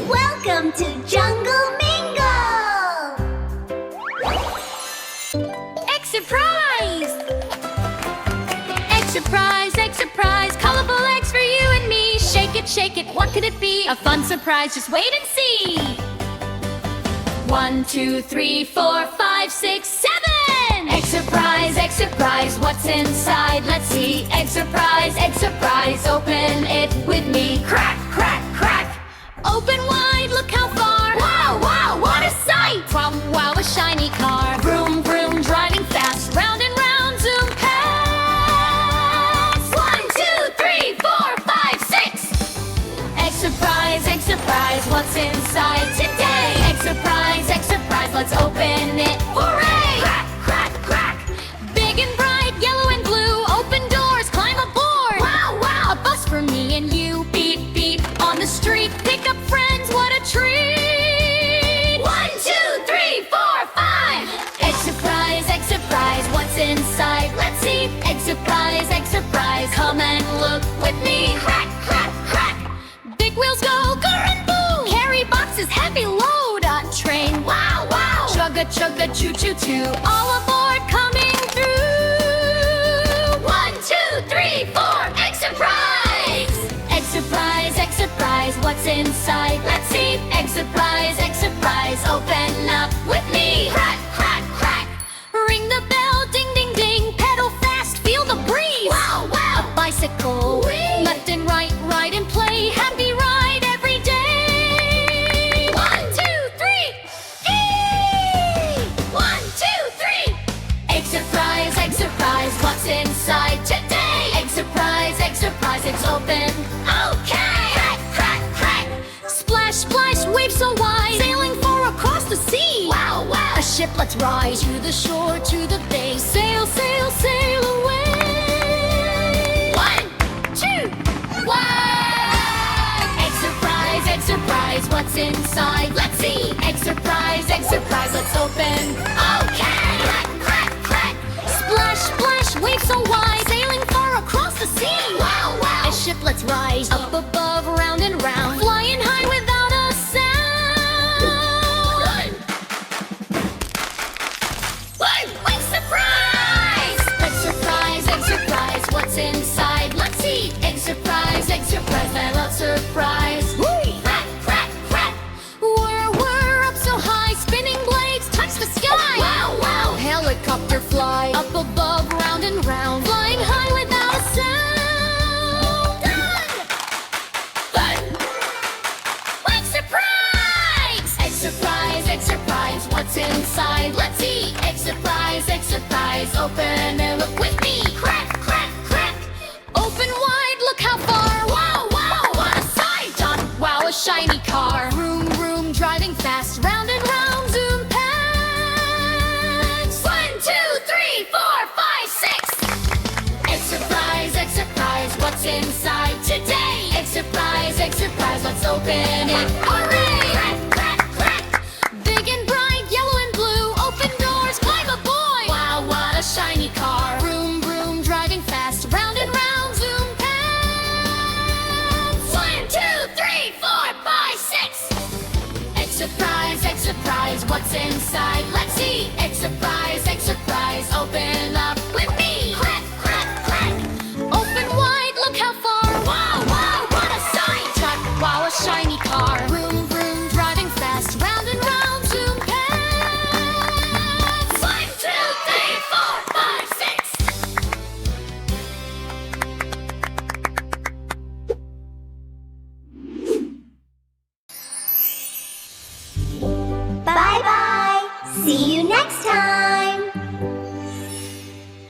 Welcome to JungleMingle! Egg surprise! Egg surprise, egg surprise, colorful eggs for you and me. Shake it, what could it be? A fun surprise, just wait and see. 1, 2, 3, 4, 5, 6, 7! Egg surprise, what's inside? Let's see. Egg surprise, open it with me. Crack, crack, crack. Open wide, look how far. Wow, wow, what a sight! Wow, wow, a shiny car. Vroom, vroom, driving fast. Round and round, zoom past. 1, 2, 3, 4, 5, 6. Egg surprise, what's inside today? Egg surprise, let's open it. Hooray! Crack, crack, crack. Big and bright, yellow and blue. Open doors, climb aboard. Wow, wow, a bus for me and you. Beep, beep, on the street. Pick up friends, what a treat! 1, 2, 3, 4, 5. Egg surprise, what's inside? Let's see. Egg surprise, come and look with me. Crack, crack, crack. Big wheels go, grr and boom. Carry boxes, heavy load on train. Wow, wow. Chugga, chugga, choo, choo, choo. All aboard, coming through. 1, 2, 3, 4. Egg surprise! Egg surprise, what's inside? Let's see. Egg surprise, open up with me. Crack, crack, crack. Ring the bell, ding, ding, ding. Pedal fast, feel the breeze. Wow, wow. A bicycle, whee! Left and right and play. Happy ride every day. 1, 2, 3. Eee! 1, 2, 3. Egg surprise, what's inside today? Egg surprise, it's open. Okay. Crack, crack, crack. Splash, splash, waves so wide. Sailing far across the sea. Wow, wow. A ship, let's ride to the shore, to the bay. Sail, sail, sail away. 1, 2, 1. Egg surprise, what's inside? Let's see. Egg surprise, let's open. Okay. Crack, crack, crack. Splash, splash, waves so wide. Sailing far across the sea. Wow, wow. A ship, let's rise. Up above, round and round. Flying high without a sound. One. Egg surprise! Egg surprise, what's inside? Let's see. Egg surprise, I love surprise. Crack, crack, crack. We're up so high, spinning blades touch the sky. Wow, wow. Helicopter fly up above, round and round, flying high without a sound. Done. Egg surprise, what's inside? Let's see. Egg surprise, open and look with me. Crack, crack, crack. Open wide, look how far. Wow, wow, what a sight. Done. Wow, a shiny car. Vroom, vroom, driving fast. Round and round, zoom past. 1, 2, 3, 4, 5, 6. Egg surprise, what's inside today? Egg surprise, let's open it. Hooray! Crack, crack, crack. Big and bright, yellow and blue. Open doors, climb aboard. Wow, what a shiny car. Vroom, vroom, driving fast. Round and round, zoom past. 1, 2, 3, 4, 5, 6. Egg surprise, what's inside? Let's see. Egg surprise, open up with me. Crack, crack, crack. Open wide, look how far. Wow, wow, what a sight. Wow, a shiny car. Vroom, vroom, driving fast. Round and round, zoom past. 1, 2, 3, 4, 5, 6. Bye-bye! See you next time!